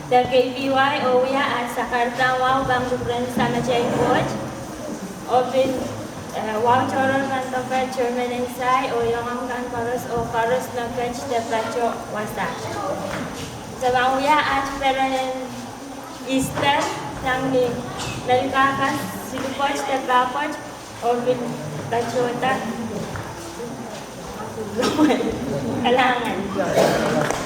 The KPY Oya at Sakarta Wow Bangburan Sanajay Coach. Open Wow Choron Mantopet German Inside O Yongam Kan Paros O Paros Nakach the Pacho Wasa. The Wauya at Peran Easter Tangi Melkakas Silupoch the Bapoch Open Pachota Kalangan Diyos.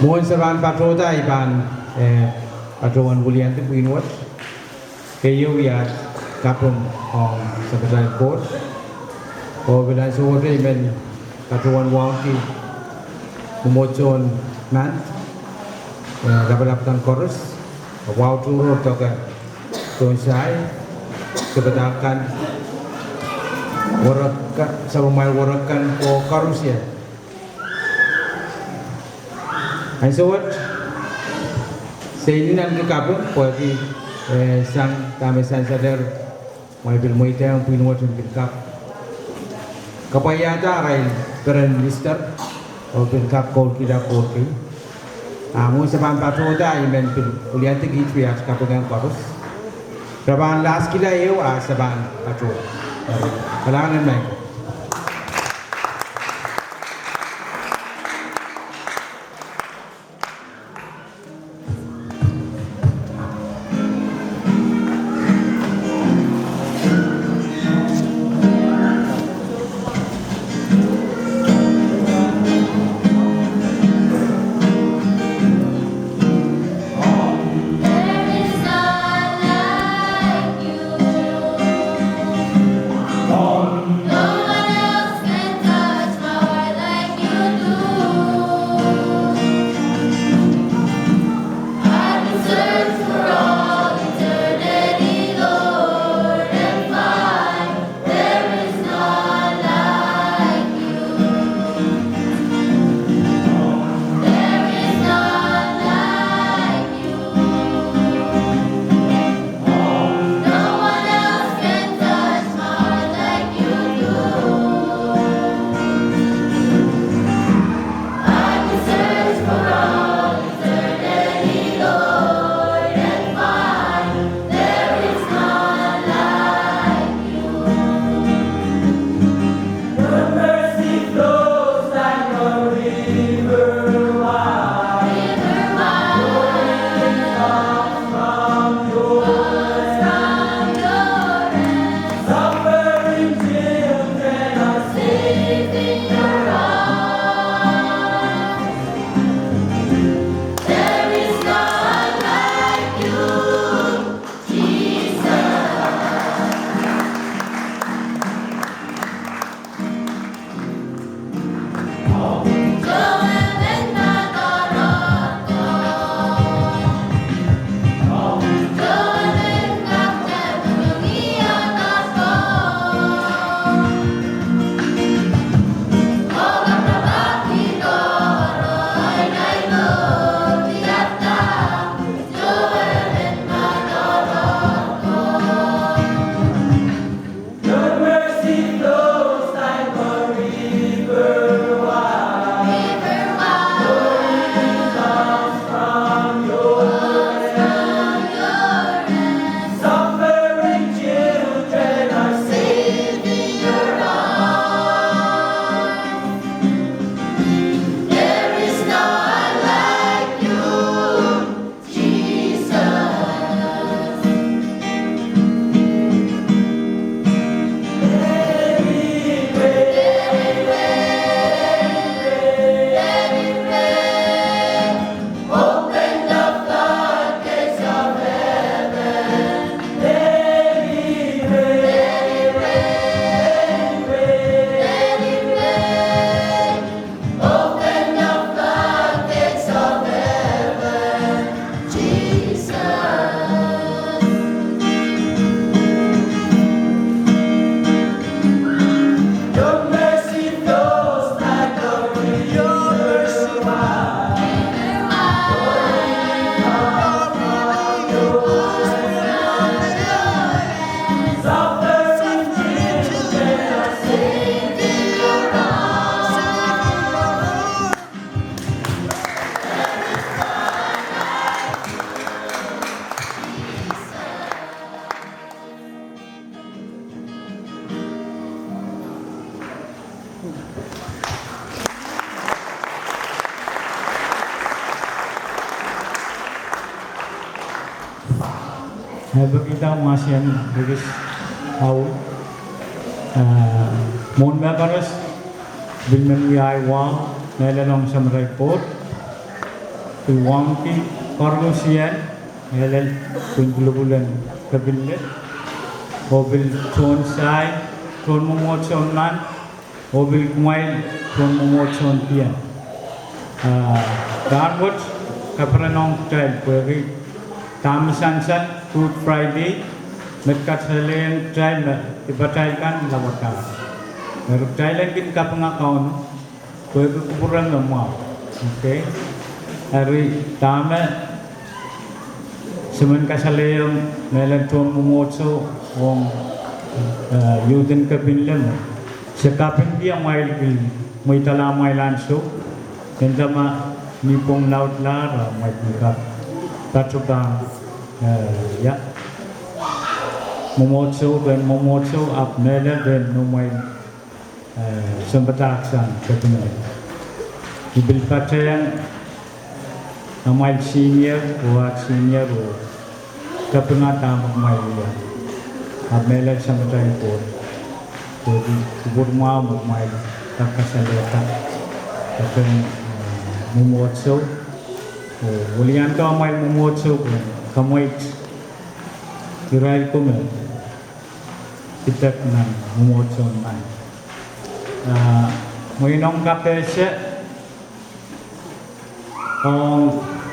mohon saban patroda iban patron William the Greenwood kayo ya kapon on Secretary Court o bilang suwode men patron Wangki Mumochon nan dapat chorus wow turo toka tonsai kebedakan warakan sama warakan ko chorus ya. And so what? Say ni nan kapon pagi sang kami sadar mai bil moita ang pinuot ng kap. Kapaya ta ray peren lister o pin kap kol kida kol ki. Amo sa ban patroda imen pin ulian te git piat kapungan chorus. Raban last kila eu sa ban patro. Kalangan mai. Kita masih bagus tahu mohon maaf harus bilmen wiai wang melalong Samurai Port, Iwangki, Corlusian, melal Punjulubulan Kabinet, Obil Chonsai, Chon Momotson Man, Obil Kumail, Chon Momotson Pian. Downwards, Kapranong Trail, Puri, Tamisansan, Good Friday, Metkat Salian Trail, Ibataikan, Lavaka. Meru Thailand kin kapangakaon, Puri Kupuran Lamau. Okay. Hari Tama, Semen Kasaleong, Melan Chon Momotso, Wong Yuden Kabinlam, Sekapin dia mail bil, Maitala Mailanso, Tentama Nipong Laut Lara, Maitika, Tatsuka, ya, Momotso, dan Momotso, Up Mela, dan Numai Sembataksan, Kabinlam. Ibil Patayan, Namai senior, buat senior, Kapinata Mailia, Abmela Sampai Port, jadi Burma Mumai, Takasaleta, Kapin Mumotso, Wulianto Mai Mumotso, Kamuit, Irai Kumel, Kitak Nan Mumotso Mai. Muinong Kapesya,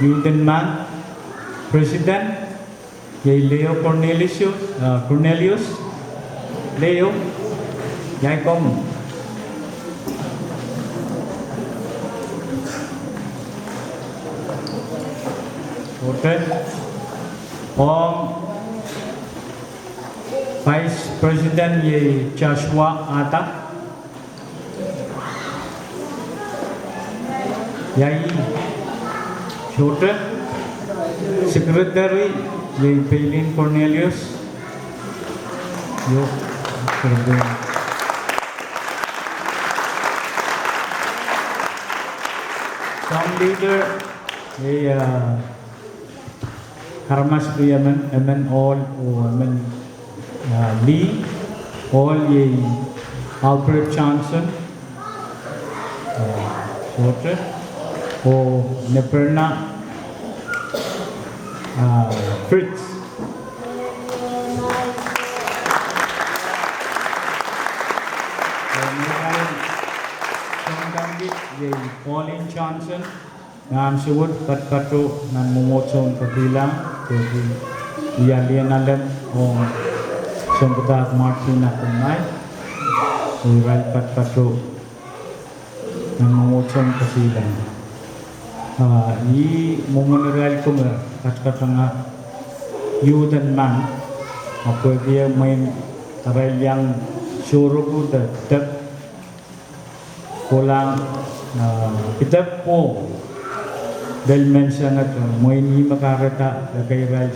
Yuden Man, President, Leo Cornelius, Leo, Yai Kom. Okay. Vice President Ye Joshua Ata, Yai Shorter, Secretary, Paylin Cornelius, Yo, some leader, Harmas Priyaman, Amen all, Amen Lee, all Alfred Johnson, Shorter, Neperna, Fritz. Pauline Johnson, Nan Suwud, Patpatu, Nan Momotson Kabilang, Ialian Alam, Sembudak Martin Akumai, Ural Patpatu, Nan Momotson Kabilang. I Momonural Kumer, Katkatanga, Yuden Man, apa dia main tarai yang suruh tetap pulang kita po dahil mention at mo ini makarata kay Rai